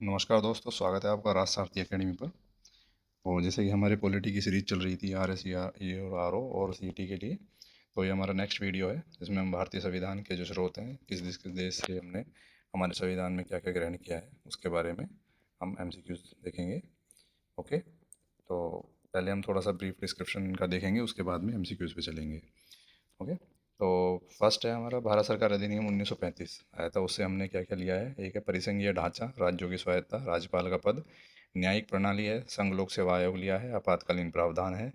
नमस्कार दोस्तों, स्वागत है आपका राज सारथी अकेडमी पर। और जैसे कि हमारे पॉलिटी की सीरीज चल रही थी आर एस और आर ओ और सी टी के लिए, तो ये हमारा नेक्स्ट वीडियो है जिसमें हम भारतीय संविधान के जो स्रोत हैं, किस देश से हमने हमारे संविधान में क्या क्या ग्रहण किया है उसके बारे में हम एमसीक्यूज देखेंगे। ओके, तो पहले हम थोड़ा सा ब्रीफ डिस्क्रिप्शन का देखेंगे, उसके बाद में एमसीक्यूज पे चलेंगे। ओके, तो फर्स्ट है हमारा भारत सरकार अधिनियम 1935 आया था। उससे हमने क्या क्या लिया है। एक है परिसंघीय ढांचा, राज्यों की स्वायत्ता, राज्यपाल का पद, न्यायिक प्रणाली है, संघ लोक सेवा आयोग लिया है, आपातकालीन प्रावधान है,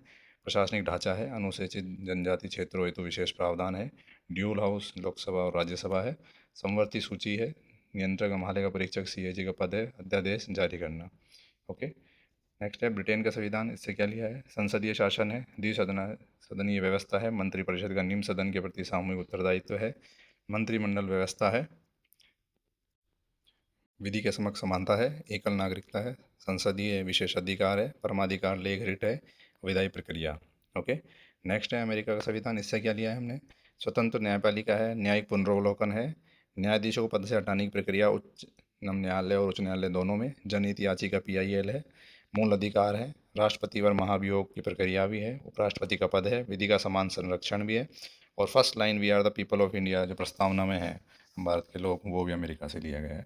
प्रशासनिक ढांचा है, अनुसूचित जनजाति क्षेत्रों हेतु विशेष प्रावधान है, ड्यूल हाउस लोकसभा और राज्यसभा है, समवर्ती सूची है, नियंत्रक महालेखा परीक्षक सीएजी का पद है, अध्यादेश जारी करना। ओके, नेक्स्ट है ब्रिटेन का संविधान। इससे क्या लिया है। संसदीय शासन है, द्विसदना सदनीय व्यवस्था है, मंत्रिपरिषद का निम्न सदन के प्रति सामूहिक उत्तरदायित्व है, मंत्रिमंडल व्यवस्था है, विधि के समक्ष समानता है, एकल नागरिकता है, संसदीय विशेष अधिकार है, परमाधिकार लेख रिट है, विधायी प्रक्रिया। ओके, नेक्स्ट है अमेरिका का संविधान। इससे क्या लिया है हमने। स्वतंत्र न्यायपालिका है, न्यायिक पुनरावलोकन है, न्यायाधीशों को पद से हटाने की प्रक्रिया उच्च न्यायालय और उच्च न्यायालय दोनों में, जनहित याचिका पीआईएल है, मूल अधिकार है, राष्ट्रपति पर महाभियोग की प्रक्रिया भी है, उपराष्ट्रपति का पद है, विधि का समान संरक्षण भी है, और first line we are the people of India जो प्रस्तावना में है भारत के लोग, वो भी अमेरिका से लिया गया है।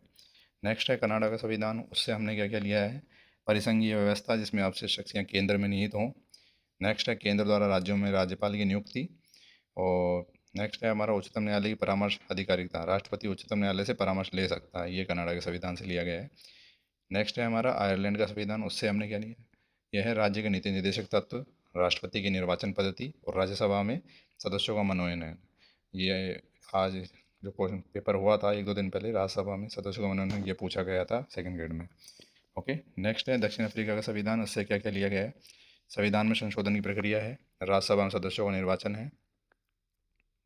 नेक्स्ट है कनाडा का संविधान। उससे हमने क्या क्या लिया है। परिसंघीय व्यवस्था जिसमें आपसे शक्तियाँ केंद्र में निहित हों। नेक्स्ट है केंद्र द्वारा राज्यों में राज्यपाल की नियुक्ति। और नेक्स्ट है हमारा उच्चतम न्यायालय की परामर्श अधिकारिता, राष्ट्रपति उच्चतम न्यायालय से परामर्श ले सकता है, ये कनाडा के संविधान से लिया गया है। नेक्स्ट है हमारा आयरलैंड का संविधान। उससे हमने क्या लिया। यह है राज्य के नीति निर्देशक तत्व, राष्ट्रपति की निर्वाचन पद्धति और राज्यसभा में सदस्यों का मनोनयन। ये आज जो क्वेश्चन पेपर हुआ था एक दो दिन पहले, राज्यसभा में सदस्यों का मनोनयन ये पूछा गया था सेकंड ग्रेड में। ओके, नेक्स्ट है दक्षिण अफ्रीका का संविधान। उससे क्या क्या लिया गया है। संविधान में संशोधन की प्रक्रिया है, राज्यसभा में सदस्यों का निर्वाचन है।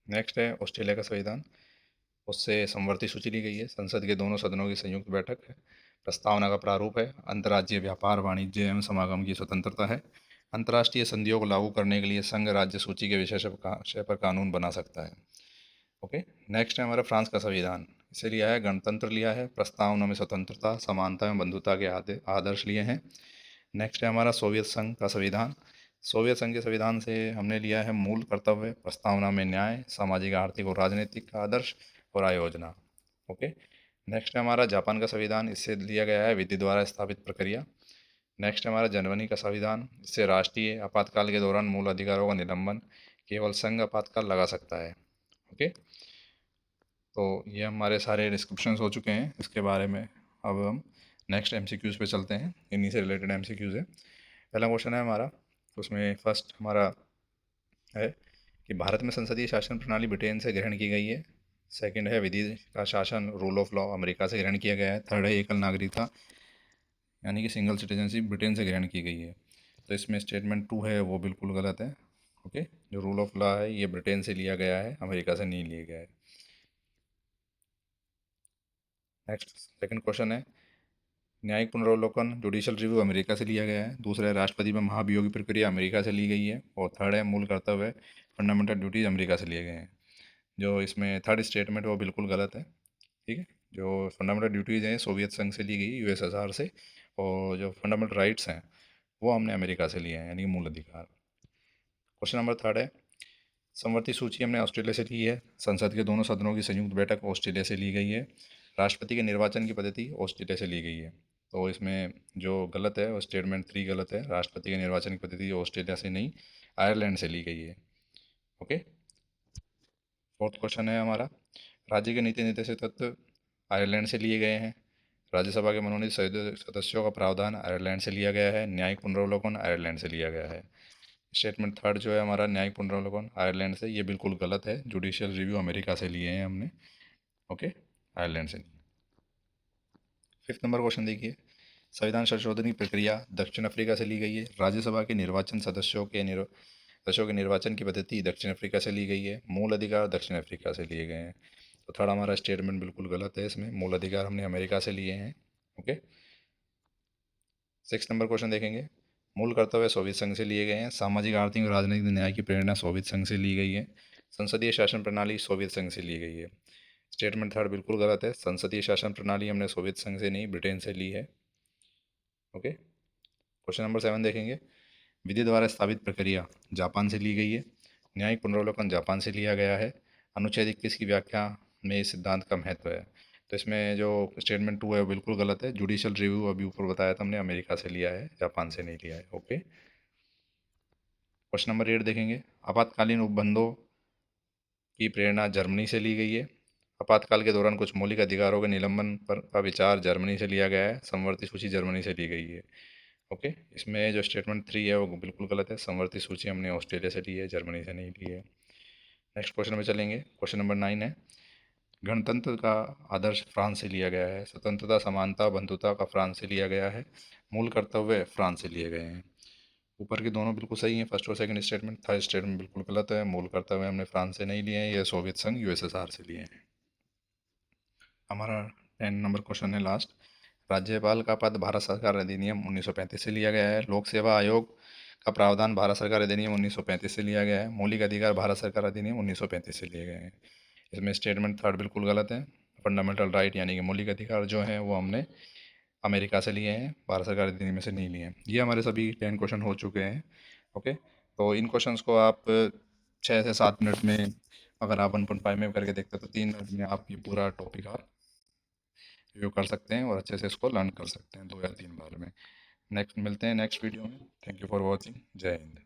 नेक्स्ट है ऑस्ट्रेलिया का संविधान। उससे समवर्ती सूची ली गई है, संसद के दोनों सदनों की संयुक्त बैठक है, प्रस्तावना का प्रारूप है, अंतर्राज्यीय व्यापार वाणिज्य एवं समागम की स्वतंत्रता है, अंतर्राष्ट्रीय संधियों को लागू करने के लिए संघ राज्य सूची के विषय पर कानून बना सकता है। ओके, नेक्स्ट है हमारा फ्रांस का संविधान। इसे लिया है गणतंत्र लिया है, प्रस्तावना में स्वतंत्रता, समानता एवं बंधुता के आदर्श लिए हैं। नेक्स्ट है हमारा सोवियत संघ का संविधान। सोवियत संघ के संविधान से हमने लिया है मूल कर्तव्य, प्रस्तावना में न्याय, सामाजिक आर्थिक और राजनीतिक आदर्श और आयोजना। ओके, नेक्स्ट है हमारा जापान का संविधान। इससे लिया गया है विधि द्वारा स्थापित प्रक्रिया। नेक्स्ट है हमारा जर्मनी का संविधान। इससे राष्ट्रीय आपातकाल के दौरान मूल अधिकारों का निलंबन केवल संघ आपातकाल लगा सकता है। ओके, तो ये हमारे सारे डिस्क्रिप्शंस हो चुके हैं इसके बारे में। अब हम नेक्स्ट एमसीक्यूज़ पे चलते हैं, इन्हीं से रिलेटेड एमसीक्यूज़ है। पहला क्वेश्चन है हमारा, उसमें फर्स्ट हमारा है कि भारत में संसदीय शासन प्रणाली ब्रिटेन से ग्रहण की गई है। सेकंड है विधि का शासन रूल ऑफ लॉ अमेरिका से ग्रहण किया गया है। थर्ड है एकल नागरिकता यानी कि सिंगल सिटीजनशिप ब्रिटेन से ग्रहण की गई है। तो इसमें स्टेटमेंट टू है वो बिल्कुल गलत है। ओके, जो रूल ऑफ लॉ है ये ब्रिटेन से लिया गया है, अमेरिका से नहीं लिया गया है। नेक्स्ट सेकंड क्वेश्चन है, न्यायिक पुनरावलोकन जुडिशल रिव्यू अमेरिका से लिया गया है। दूसरा है राष्ट्रपति में महाभियोगी प्रक्रिया अमेरिका से ली गई है। और थर्ड है मूल कर्तव्य फंडामेंटल ड्यूटीज अमेरिका से लिए गए हैं। जो इसमें थर्ड स्टेटमेंट वो बिल्कुल गलत है। ठीक है, जो फंडामेंटल ड्यूटीज़ हैं सोवियत संघ से ली गई, यूएसएसआर से। और जो फंडामेंटल राइट्स हैं वो हमने अमेरिका से लिए हैं, यानी कि मूल अधिकार। क्वेश्चन नंबर थर्ड है, समवर्ती सूची हमने ऑस्ट्रेलिया से ली है, संसद के दोनों सदनों की संयुक्त बैठक ऑस्ट्रेलिया से ली गई है, राष्ट्रपति के निर्वाचन की पद्धति ऑस्ट्रेलिया से ली गई है। तो इसमें जो गलत है वो स्टेटमेंट थ्री गलत है, राष्ट्रपति के निर्वाचन की पद्धति ऑस्ट्रेलिया से नहीं आयरलैंड से ली गई है। ओके, फोर्थ क्वेश्चन है हमारा, राज्य के नीति निर्देशक तत्व आयरलैंड से लिए गए हैं, राज्यसभा के मनोनीत सदस्यों का प्रावधान आयरलैंड से लिया गया है, न्यायिक पुनरावलोकन आयरलैंड से लिया गया है। स्टेटमेंट थर्ड जो है हमारा न्यायिक पुनरावलोकन आयरलैंड से, ये बिल्कुल गलत है, जुडिशियल रिव्यू अमेरिका से लिए हैं हमने। ओके, आयरलैंड से नहीं। फिफ्थ नंबर क्वेश्चन देखिए, संविधान संशोधन की प्रक्रिया दक्षिण अफ्रीका से ली गई है, राज्यसभा के निर्वाचन सदस्यों के निर्वाचन की पद्धति दक्षिण अफ्रीका से ली गई है, मूल अधिकार दक्षिण अफ्रीका से लिए गए हैं। तो थर्ड हमारा स्टेटमेंट बिल्कुल गलत है, इसमें मूल अधिकार हमने अमेरिका से लिए हैं। ओके, सिक्स नंबर क्वेश्चन देखेंगे, मूल कर्तव्य सोवियत संघ से लिए गए हैं, सामाजिक आर्थिक और राजनीतिक न्याय की प्रेरणा सोवियत संघ से ली गई है, संसदीय शासन प्रणाली सोवियत संघ से ली गई है। स्टेटमेंट थर्ड बिल्कुल गलत है। संसदीय शासन प्रणाली हमने सोवियत संघ से नहीं, ब्रिटेन से ली है। ओके, क्वेश्चन नंबर 7 देखेंगे। विधि द्वारा स्थापित प्रक्रिया जापान से ली गई है। न्यायिक पुनरावलोकन जापान से लिया गया है। अनुच्छेद 21 की व्याख्या में इस सिद्धांत का महत्व है। तो इसमें जो स्टेटमेंट 2 है वो बिल्कुल गलत है। जुडिशियल रिव्यू अभी ऊपर बताया था हमने, अमेरिका से लिया है, जापान से नहीं लिया है। ओके, क्वेश्चन नंबर 8 देखेंगे। आपातकालीन उपबंधों की प्रेरणा जर्मनी से ली गई है। आपातकाल के दौरान कुछ मौलिक अधिकारों के निलंबन पर का विचार जर्मनी से लिया गया है। समवर्ती सूची जर्मनी से ली गई है। ओके, इसमें जो स्टेटमेंट 3 है वो बिल्कुल गलत है। समवर्ती सूची हमने ऑस्ट्रेलिया से ली है, जर्मनी से नहीं ली है। नेक्स्ट क्वेश्चन में चलेंगे। क्वेश्चन नंबर 9 है। गणतंत्र का आदर्श फ्रांस से लिया गया है। स्वतंत्रता, समानता, बंधुता का फ्रांस से लिया गया है। मूल कर्तव्य फ्रांस से लिए गए हैं। ऊपर के दोनों बिल्कुल सही हैं, फर्स्ट और सेकंड स्टेटमेंट। थर्ड स्टेटमेंट बिल्कुल गलत है। मूल कर्तव्य हमने फ्रांस से नहीं लिए हैं, ये सोवियत संघ यूएसएसआर से लिए हैं। हमारा 10 नंबर क्वेश्चन है लास्ट। राज्यपाल का पद भारत सरकार अधिनियम 1935 से लिया गया है। लोक सेवा आयोग का प्रावधान भारत सरकार अधिनियम 1935 से लिया गया है। मौलिक अधिकार भारत सरकार अधिनियम 1935 से लिए गए हैं। इसमें स्टेटमेंट थर्ड बिल्कुल गलत है। फंडामेंटल राइट यानी कि मौलिक अधिकार जो हैं वो हमने अमेरिका से लिए हैं, भारत सरकार अधिनियम से नहीं लिए हैं। ये हमारे सभी 10 क्वेश्चन हो चुके हैं। ओके, तो इन क्वेश्चंस को आप 6 से 7 मिनट में, अगर आप 1.5 में करके देखते हैं तो 3 मिनट में आप ये पूरा टॉपिक आप रिव्यू कर सकते हैं और अच्छे से इसको लर्न कर सकते हैं 2 या 3 बार में। नेक्स्ट मिलते हैं नेक्स्ट वीडियो में। Thank you for watching. जय हिंद।